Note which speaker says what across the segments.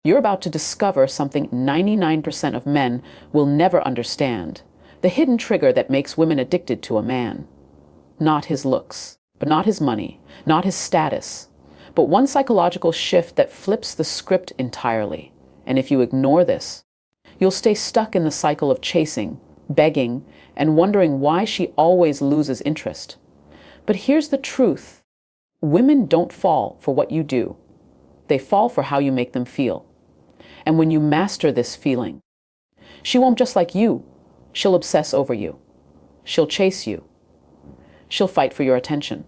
Speaker 1: You're about to discover something 99% of men will never understand. The hidden trigger that makes women addicted to a man. Not his looks, but not his money, not his status, but one psychological shift that flips the script entirely. And if you ignore this, you'll stay stuck in the cycle of chasing, begging, and wondering why she always loses interest. But here's the truth. Women don't fall for what you do. They fall for how you make them feel. And when you master this feeling, she won't just like you. She'll obsess over you. She'll chase you. She'll fight for your attention.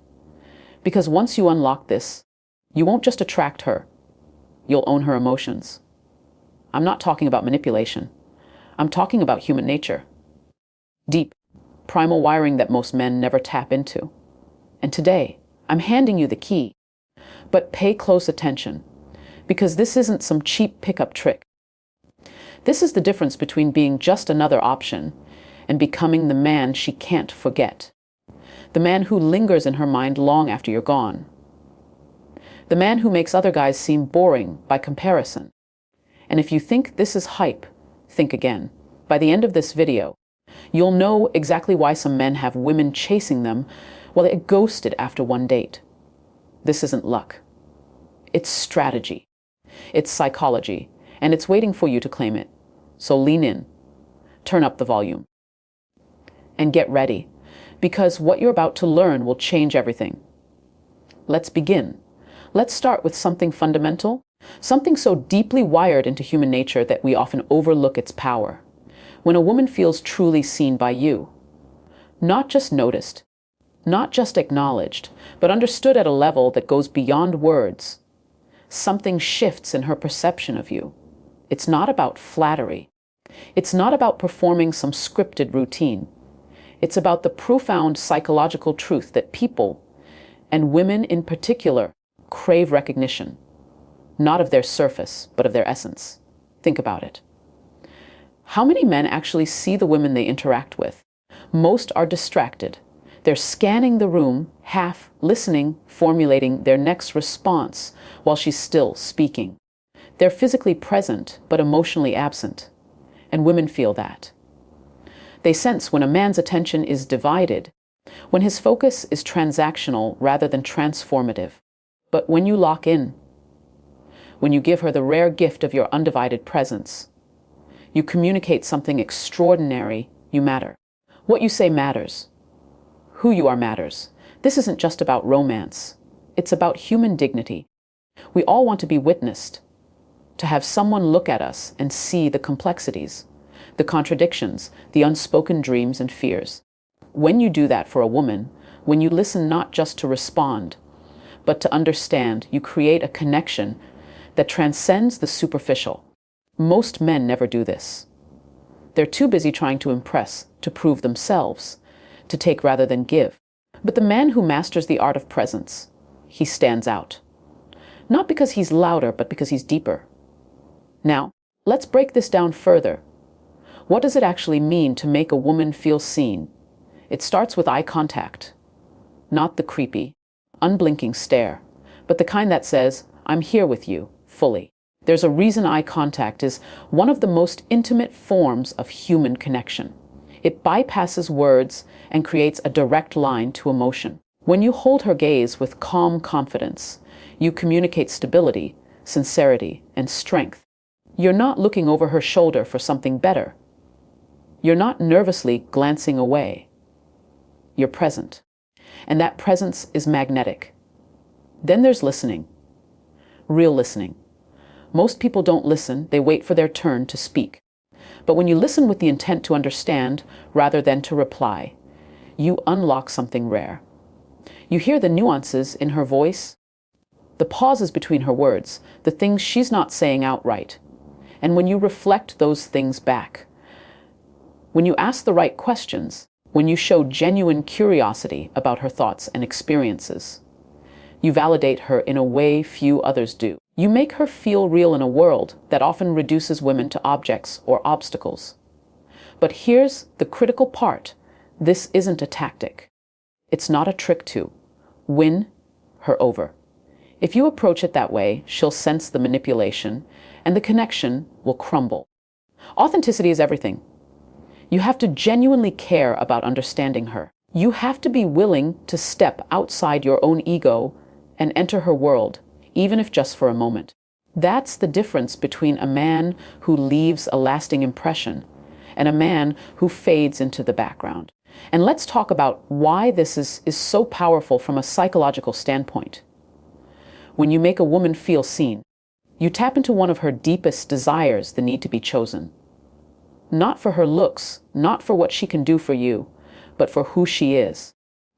Speaker 1: Because once you unlock this, you won't just attract her. You'll own her emotions. I'm not talking about manipulation. I'm talking about human nature. Deep, primal wiring that most men never tap into. And today, I'm handing you the key. But pay close attention, because this isn't some cheap pickup trick. This is the difference between being just another option and becoming the man she can't forget. The man who lingers in her mind long after you're gone. The man who makes other guys seem boring by comparison. And if you think this is hype, think again. By the end of this video, you'll know exactly why some men have women chasing them while they get ghosted after one date. This isn't luck. It's strategy. It's psychology, and it's waiting for you to claim it. So lean in, turn up the volume, and get ready, because what you're about to learn will change everything. Let's begin. Let's start with something fundamental, something so deeply wired into human nature that we often overlook its power. When a woman feels truly seen by you, not just noticed, not just acknowledged, but understood at a level that goes beyond words, something shifts in her perception of you. It's not about flattery. It's not about performing some scripted routine. It's about the profound psychological truth that people, and women in particular, crave recognition, not of their surface, but of their essence. Think about it. How many men actually see the women they interact with? Most are distracted. They're scanning the room, half listening, formulating their next response while she's still speaking. They're physically present, but emotionally absent. And women feel that. They sense when a man's attention is divided, when his focus is transactional rather than transformative. But when you lock in, when you give her the rare gift of your undivided presence, you communicate something extraordinary. You matter. What you say matters. Who you are matters. This isn't just about romance. It's about human dignity. We all want to be witnessed, to have someone look at us and see the complexities, the contradictions, the unspoken dreams and fears. When you do that for a woman, when you listen not just to respond, but to understand, you create a connection that transcends the superficial. Most men never do this. They're too busy trying to impress, to prove themselves, to take rather than give. But the man who masters the art of presence, he stands out. Not because he's louder, but because he's deeper. Now, let's break this down further. What does it actually mean to make a woman feel seen? It starts with eye contact. Not the creepy, unblinking stare, but the kind that says, I'm here with you, fully. There's a reason eye contact is one of the most intimate forms of human connection. It bypasses words and creates a direct line to emotion. When you hold her gaze with calm confidence, you communicate stability, sincerity, and strength. You're not looking over her shoulder for something better. You're not nervously glancing away. You're present. And that presence is magnetic. Then there's listening. Real listening. Most people don't listen, they wait for their turn to speak. But when you listen with the intent to understand rather than to reply, you unlock something rare. You hear the nuances in her voice, the pauses between her words, the things she's not saying outright. And when you reflect those things back, when you ask the right questions, when you show genuine curiosity about her thoughts and experiences, you validate her in a way few others do. You make her feel real in a world that often reduces women to objects or obstacles. But here's the critical part. This isn't a tactic. It's not a trick to win her over. If you approach it that way, she'll sense the manipulation and the connection will crumble. Authenticity is everything. You have to genuinely care about understanding her. You have to be willing to step outside your own ego and enter her world, even if just for a moment. That's the difference between a man who leaves a lasting impression and a man who fades into the background. And let's talk about why this is so powerful from a psychological standpoint. When you make a woman feel seen, you tap into one of her deepest desires, the need to be chosen. Not for her looks, not for what she can do for you, but for who she is.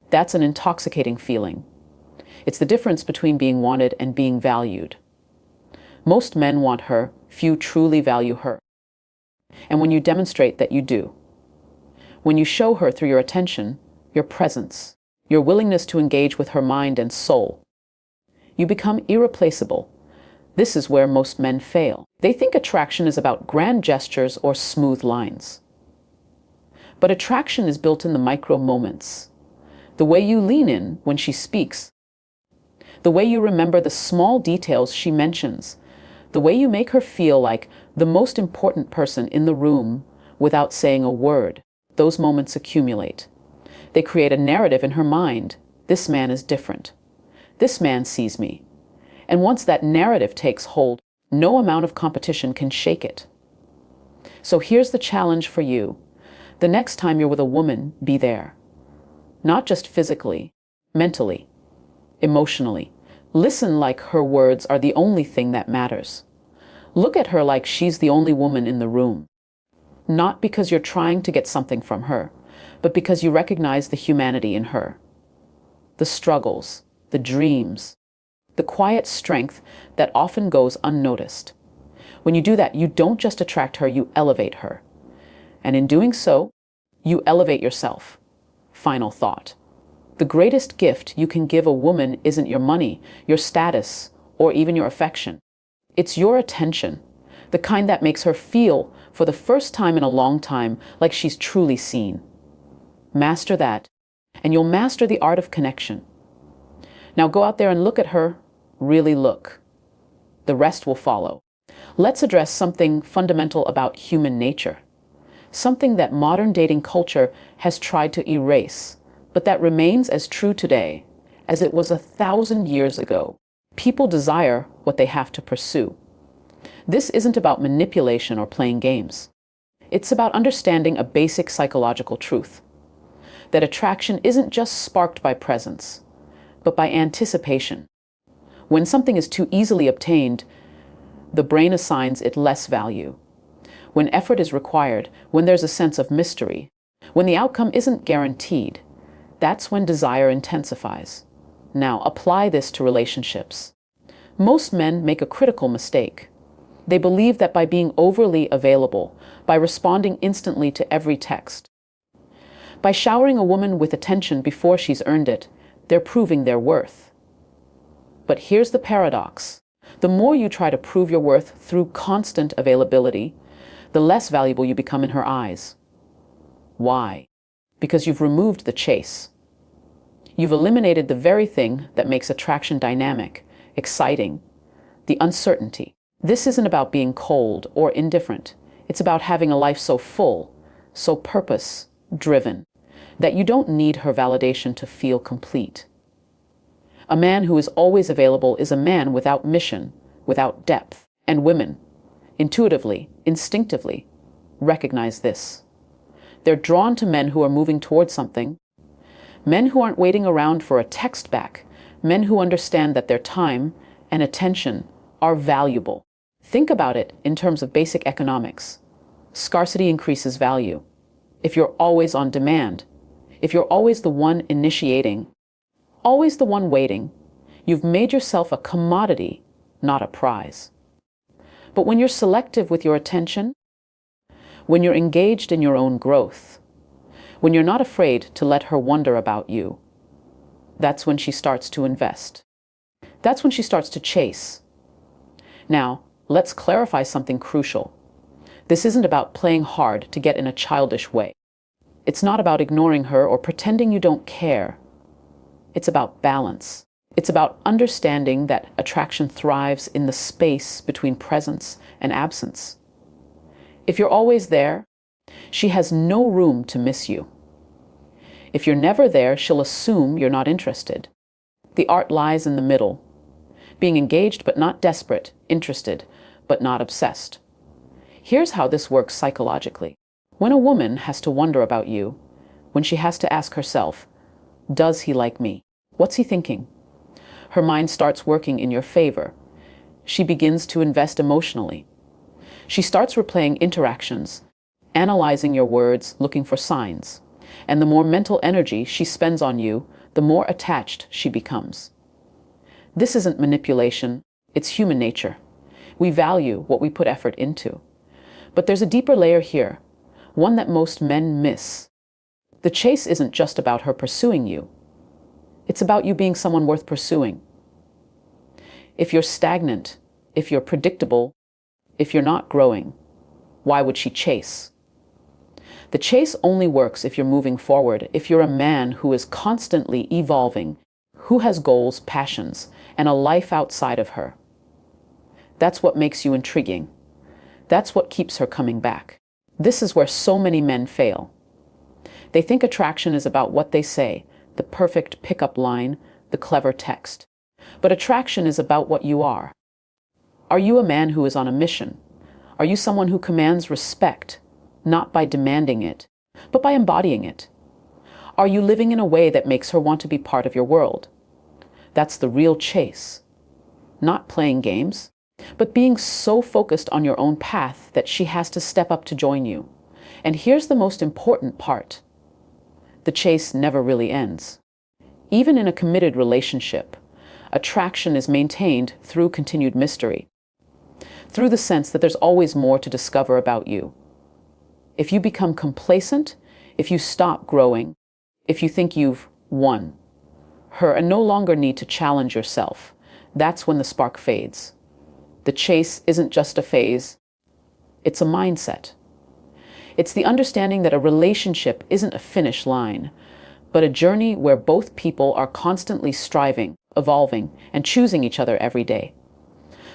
Speaker 1: That's an intoxicating feeling. It's the difference between being wanted and being valued. Most men want her, few truly value her. And when you demonstrate that you do, when you show her through your attention, your presence, your willingness to engage with her mind and soul, you become irreplaceable. This is where most men fail. They think attraction is about grand gestures or smooth lines. But attraction is built in the micro moments. The way you lean in when she speaks, the way you remember the small details she mentions, the way you make her feel like the most important person in the room without saying a word. Those moments accumulate. They create a narrative in her mind. This man is different. This man sees me. And once that narrative takes hold, no amount of competition can shake it. So here's the challenge for you. The next time you're with a woman, be there. Not just physically, mentally, emotionally. Listen like her words are the only thing that matters. Look at her like she's the only woman in the room. Not because you're trying to get something from her, but because you recognize the humanity in her. The struggles, the dreams, the quiet strength that often goes unnoticed. When you do that, you don't just attract her, you elevate her. And in doing so, you elevate yourself. Final thought. The greatest gift you can give a woman isn't your money, your status, or even your affection. It's your attention, the kind that makes her feel, for the first time in a long time, like she's truly seen. Master that, and you'll master the art of connection. Now go out there and look at her, really look. The rest will follow. Let's address something fundamental about human nature, something that modern dating culture has tried to erase, but that remains as true today as it was 1,000 years ago. People desire what they have to pursue. This isn't about manipulation or playing games. It's about understanding a basic psychological truth, that attraction isn't just sparked by presence, but by anticipation. When something is too easily obtained, the brain assigns it less value. When effort is required, when there's a sense of mystery, when the outcome isn't guaranteed, that's when desire intensifies. Now, apply this to relationships. Most men make a critical mistake. They believe that by being overly available, by responding instantly to every text, by showering a woman with attention before she's earned it, they're proving their worth. But here's the paradox. The more you try to prove your worth through constant availability, the less valuable you become in her eyes. Why? Because you've removed the chase. You've eliminated the very thing that makes attraction dynamic, exciting, the uncertainty. This isn't about being cold or indifferent. It's about having a life so full, so purpose-driven, that you don't need her validation to feel complete. A man who is always available is a man without mission, without depth. And women, intuitively, instinctively, recognize this. They're drawn to men who are moving towards something, men who aren't waiting around for a text back, men who understand that their time and attention are valuable. Think about it in terms of basic economics. Scarcity increases value. If you're always on demand, if you're always the one initiating, always the one waiting, you've made yourself a commodity, not a prize. But when you're selective with your attention, when you're engaged in your own growth, when you're not afraid to let her wonder about you, that's when she starts to invest. That's when she starts to chase. Now, let's clarify something crucial. This isn't about playing hard to get in a childish way. It's not about ignoring her or pretending you don't care. It's about balance. It's about understanding that attraction thrives in the space between presence and absence. If you're always there, she has no room to miss you. If you're never there, she'll assume you're not interested. The art lies in the middle, being engaged but not desperate, interested but not obsessed. Here's how this works psychologically. When a woman has to wonder about you, when she has to ask herself, does he like me? What's he thinking? Her mind starts working in your favor. She begins to invest emotionally. She starts replaying interactions, analyzing your words, looking for signs. And the more mental energy she spends on you, the more attached she becomes. This isn't manipulation, it's human nature. We value what we put effort into. But there's a deeper layer here, one that most men miss. The chase isn't just about her pursuing you. It's about you being someone worth pursuing. If you're stagnant, if you're predictable, if you're not growing, why would she chase? The chase only works if you're moving forward, if you're a man who is constantly evolving, who has goals, passions, and a life outside of her. That's what makes you intriguing. That's what keeps her coming back. This is where so many men fail. They think attraction is about what they say, the perfect pickup line, the clever text. But attraction is about what you are. Are you a man who is on a mission? Are you someone who commands respect, not by demanding it, but by embodying it? Are you living in a way that makes her want to be part of your world? That's the real chase. Not playing games, but being so focused on your own path that she has to step up to join you. And here's the most important part. The chase never really ends. Even in a committed relationship, attraction is maintained through continued mystery, through the sense that there's always more to discover about you. If you become complacent, if you stop growing, if you think you've won her and no longer need to challenge yourself, that's when the spark fades. The chase isn't just a phase, it's a mindset. It's the understanding that a relationship isn't a finish line, but a journey where both people are constantly striving, evolving, and choosing each other every day.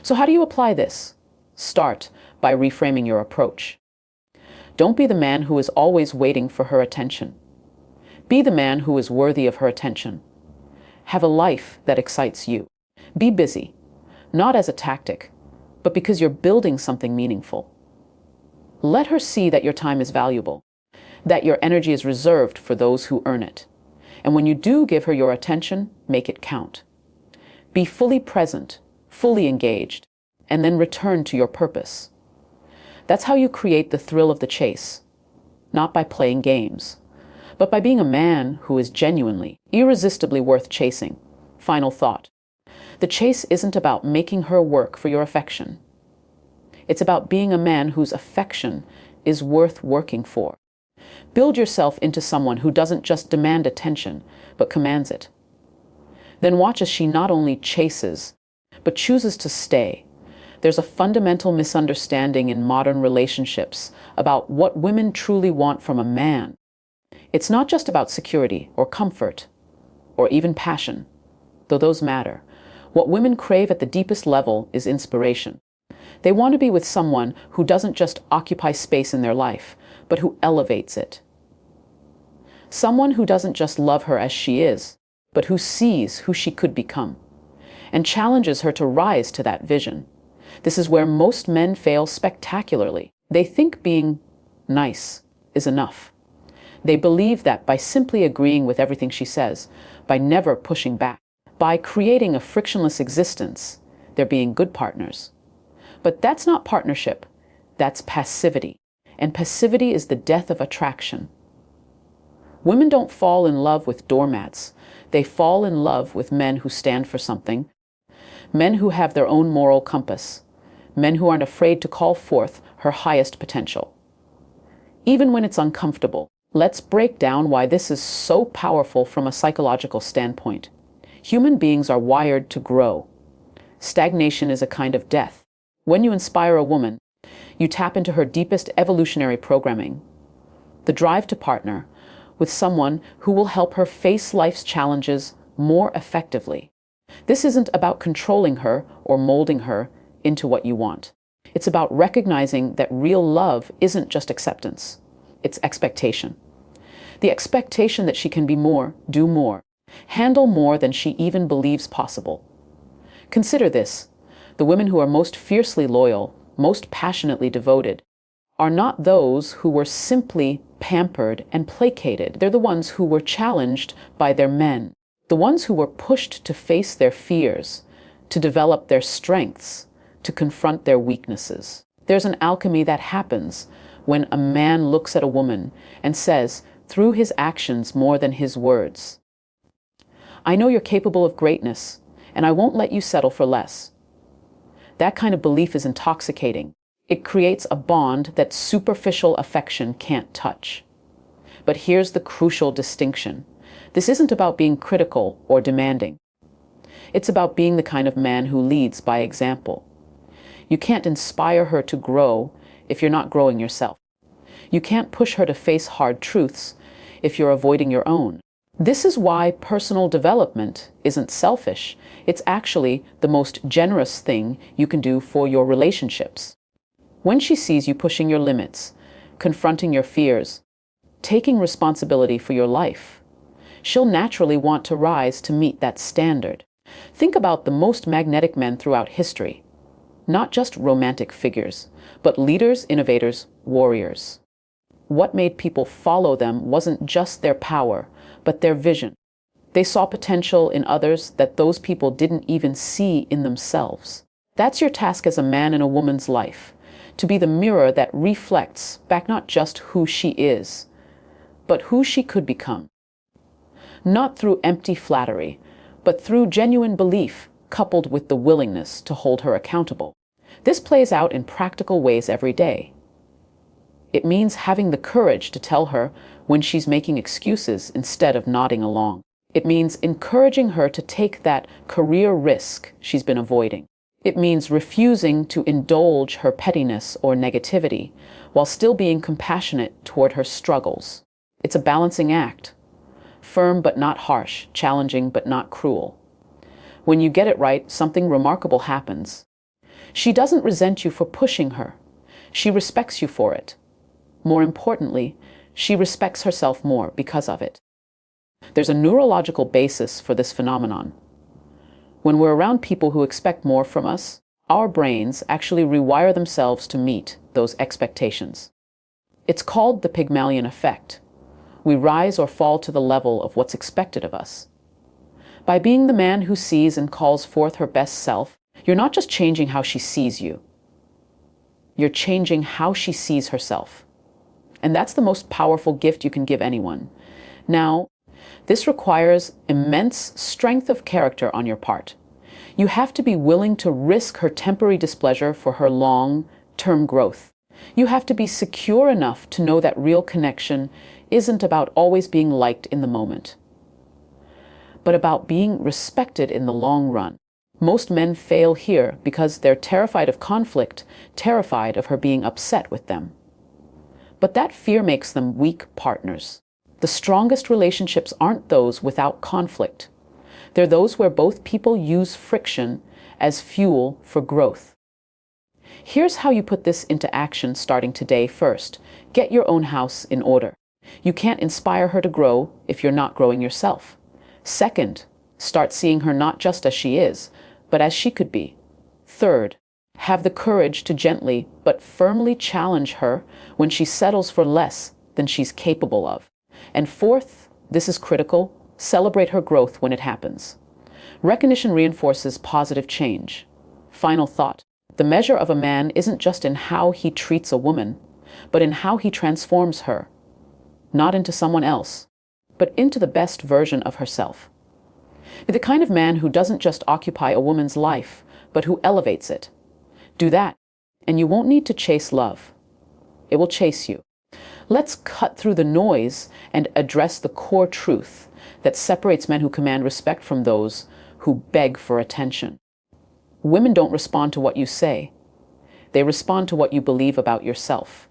Speaker 1: So how do you apply this? Start by reframing your approach. Don't be the man who is always waiting for her attention. Be the man who is worthy of her attention. Have a life that excites you. Be busy, not as a tactic, but because you're building something meaningful. Let her see that your time is valuable, that your energy is reserved for those who earn it. And when you do give her your attention, make it count. Be fully present, fully engaged, and then return to your purpose. That's how you create the thrill of the chase, not by playing games, but by being a man who is genuinely, irresistibly worth chasing. Final thought. The chase isn't about making her work for your affection. It's about being a man whose affection is worth working for. Build yourself into someone who doesn't just demand attention, but commands it. Then watch as she not only chases, but chooses to stay. There's a fundamental misunderstanding in modern relationships about what women truly want from a man. It's not just about security or comfort, or even passion, though those matter. What women crave at the deepest level is inspiration. They want to be with someone who doesn't just occupy space in their life, but who elevates it. Someone who doesn't just love her as she is, but who sees who she could become, and challenges her to rise to that vision. This is where most men fail spectacularly. They think being nice is enough. They believe that by simply agreeing with everything she says, by never pushing back, by creating a frictionless existence, they're being good partners. But that's not partnership, that's passivity. And passivity is the death of attraction. Women don't fall in love with doormats. They fall in love with men who stand for something, men who have their own moral compass, men who aren't afraid to call forth her highest potential. Even when it's uncomfortable, let's break down why this is so powerful from a psychological standpoint. Human beings are wired to grow. Stagnation is a kind of death. When you inspire a woman, you tap into her deepest evolutionary programming, the drive to partner with someone who will help her face life's challenges more effectively, This isn't about controlling her or molding her into what you want. It's about recognizing that real love isn't just acceptance, it's expectation. The expectation that she can be more, do more, handle more than she even believes possible. Consider this: the women who are most fiercely loyal, most passionately devoted, are not those who were simply pampered and placated. They're the ones who were challenged by their men, the ones who were pushed to face their fears, to develop their strengths, to confront their weaknesses. There's an alchemy that happens when a man looks at a woman and says, through his actions more than his words, "I know you're capable of greatness, and I won't let you settle for less." That kind of belief is intoxicating. It creates a bond that superficial affection can't touch. But here's the crucial distinction. This isn't about being critical or demanding. It's about being the kind of man who leads by example. You can't inspire her to grow if you're not growing yourself. You can't push her to face hard truths if you're avoiding your own. This is why personal development isn't selfish. It's actually the most generous thing you can do for your relationships. When she sees you pushing your limits, confronting your fears, taking responsibility for your life, she'll naturally want to rise to meet that standard. Think about the most magnetic men throughout history. Not just romantic figures, but leaders, innovators, warriors. What made people follow them wasn't just their power, but their vision. They saw potential in others that those people didn't even see in themselves. That's your task as a man in a woman's life, to be the mirror that reflects back not just who she is, but who she could become. Not through empty flattery, but through genuine belief coupled with the willingness to hold her accountable. This plays out in practical ways every day. It means having the courage to tell her when she's making excuses instead of nodding along. It means encouraging her to take that career risk she's been avoiding. It means refusing to indulge her pettiness or negativity while still being compassionate toward her struggles. It's a balancing act. Firm but not harsh, challenging but not cruel. When you get it right, something remarkable happens. She doesn't resent you for pushing her. She respects you for it. More importantly, she respects herself more because of it. There's a neurological basis for this phenomenon. When we're around people who expect more from us, our brains actually rewire themselves to meet those expectations. It's called the Pygmalion effect. We rise or fall to the level of what's expected of us. By being the man who sees and calls forth her best self, you're not just changing how she sees you. You're changing how she sees herself. And that's the most powerful gift you can give anyone. Now, this requires immense strength of character on your part. You have to be willing to risk her temporary displeasure for her long-term growth. You have to be secure enough to know that real connection isn't about always being liked in the moment, but about being respected in the long run. Most men fail here because they're terrified of conflict, terrified of her being upset with them. But that fear makes them weak partners. The strongest relationships aren't those without conflict. They're those where both people use friction as fuel for growth. Here's how you put this into action starting today. First, get your own house in order. You can't inspire her to grow if you're not growing yourself. Second, start seeing her not just as she is, but as she could be. Third, have the courage to gently but firmly challenge her when she settles for less than she's capable of. And fourth, this is critical, celebrate her growth when it happens. Recognition reinforces positive change. Final thought, the measure of a man isn't just in how he treats a woman, but in how he transforms her, not into someone else, but into the best version of herself. Be the kind of man who doesn't just occupy a woman's life, but who elevates it. Do that, and you won't need to chase love. It will chase you. Let's cut through the noise and address the core truth that separates men who command respect from those who beg for attention. Women don't respond to what you say. They respond to what you believe about yourself.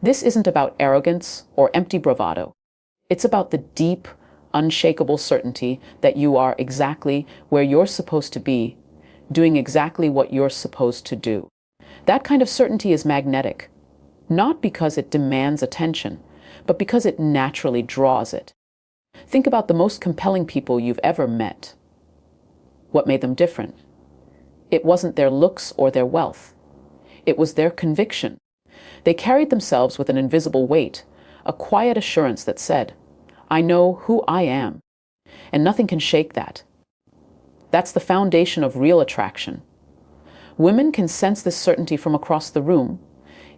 Speaker 1: This isn't about arrogance or empty bravado. It's about the deep, unshakable certainty that you are exactly where you're supposed to be, doing exactly what you're supposed to do. That kind of certainty is magnetic, not because it demands attention, but because it naturally draws it. Think about the most compelling people you've ever met. What made them different? It wasn't their looks or their wealth. It was their conviction. They carried themselves with an invisible weight, a quiet assurance that said, "I know who I am," and nothing can shake that. That's the foundation of real attraction. Women can sense this certainty from across the room,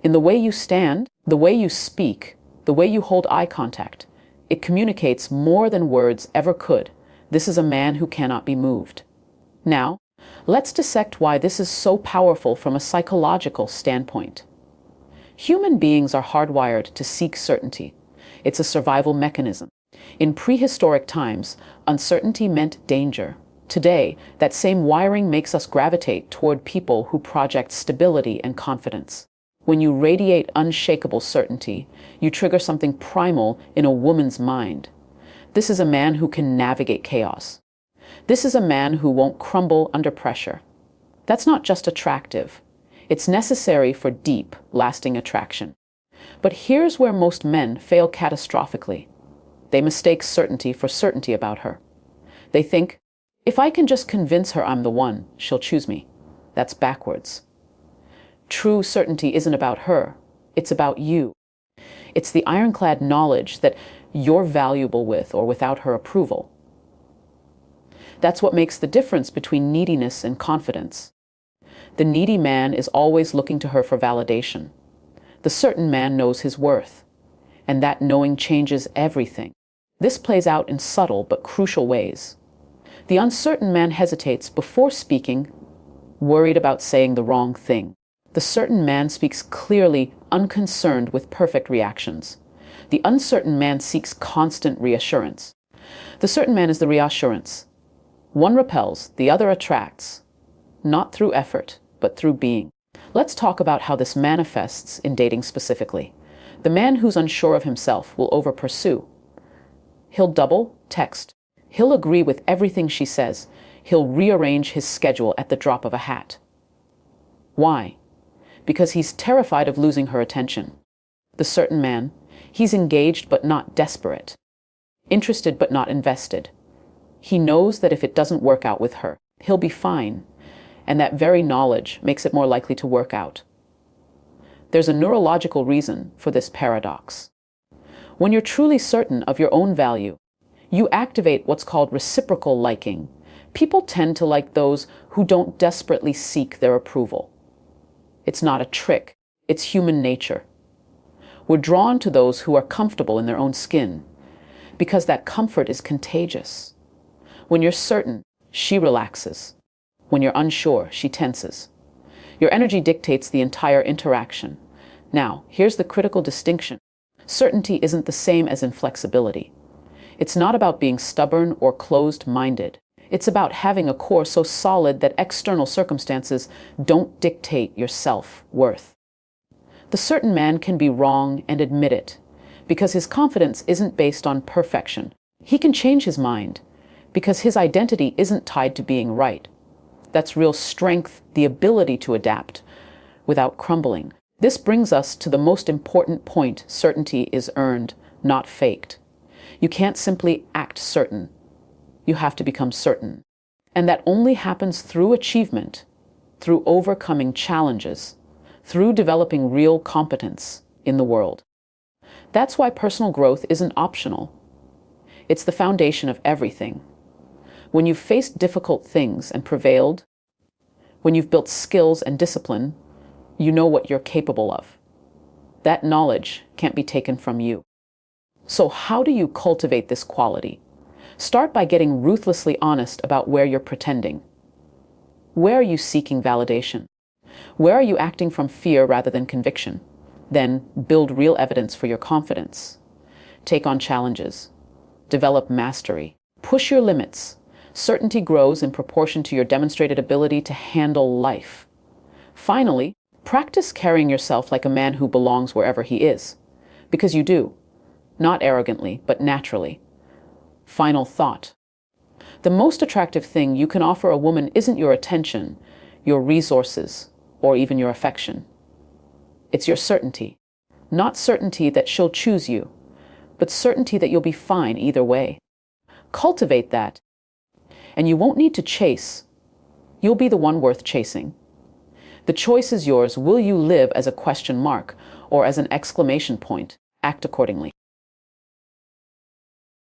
Speaker 1: in the way you stand, the way you speak, the way you hold eye contact. It communicates more than words ever could. This is a man who cannot be moved. Now, let's dissect why this is so powerful from a psychological standpoint. Human beings are hardwired to seek certainty. It's a survival mechanism. In prehistoric times, uncertainty meant danger. Today, that same wiring makes us gravitate toward people who project stability and confidence. When you radiate unshakable certainty, you trigger something primal in a woman's mind. This is a man who can navigate chaos. This is a man who won't crumble under pressure. That's not just attractive. It's necessary for deep, lasting attraction. But here's where most men fail catastrophically. They mistake certainty for certainty about her. They think, if I can just convince her I'm the one, she'll choose me. That's backwards. True certainty isn't about her. It's about you. It's the ironclad knowledge that you're valuable with or without her approval. That's what makes the difference between neediness and confidence. The needy man is always looking to her for validation. The certain man knows his worth, and that knowing changes everything. This plays out in subtle but crucial ways. The uncertain man hesitates before speaking, worried about saying the wrong thing. The certain man speaks clearly, unconcerned with perfect reactions. The uncertain man seeks constant reassurance. The certain man is the reassurance. One repels, the other attracts, not through effort, but through being. Let's talk about how this manifests in dating specifically. The man who's unsure of himself will over-pursue. He'll double text. He'll agree with everything she says. He'll rearrange his schedule at the drop of a hat. Why? Because he's terrified of losing her attention. The certain man, he's engaged but not desperate, interested but not invested. He knows that if it doesn't work out with her, he'll be fine, and that very knowledge makes it more likely to work out. There's a neurological reason for this paradox. When you're truly certain of your own value, you activate what's called reciprocal liking. People tend to like those who don't desperately seek their approval. It's not a trick, it's human nature. We're drawn to those who are comfortable in their own skin, because that comfort is contagious. When you're certain, she relaxes. When you're unsure, she tenses. Your energy dictates the entire interaction. Now, here's the critical distinction. Certainty isn't the same as inflexibility. It's not about being stubborn or closed-minded. It's about having a core so solid that external circumstances don't dictate your self-worth. The certain man can be wrong and admit it, because his confidence isn't based on perfection. He can change his mind, because his identity isn't tied to being right. That's real strength, the ability to adapt without crumbling. This brings us to the most important point. Certainty is earned, not faked. You can't simply act certain. You have to become certain. And that only happens through achievement, through overcoming challenges, through developing real competence in the world. That's why personal growth isn't optional. It's the foundation of everything. When you've faced difficult things and prevailed, when you've built skills and discipline, you know what you're capable of. That knowledge can't be taken from you. So how do you cultivate this quality? Start by getting ruthlessly honest about where you're pretending. Where are you seeking validation? Where are you acting from fear rather than conviction? Then build real evidence for your confidence. Take on challenges. Develop mastery. Push your limits. Certainty grows in proportion to your demonstrated ability to handle life. Finally, practice carrying yourself like a man who belongs wherever he is. Because you do. Not arrogantly, but naturally. Final thought. The most attractive thing you can offer a woman isn't your attention, your resources, or even your affection. It's your certainty. Not certainty that she'll choose you, but certainty that you'll be fine either way. Cultivate that, and you won't need to chase. You'll be the one worth chasing. The choice is yours. Will you live as a question mark or as an exclamation point? Act accordingly.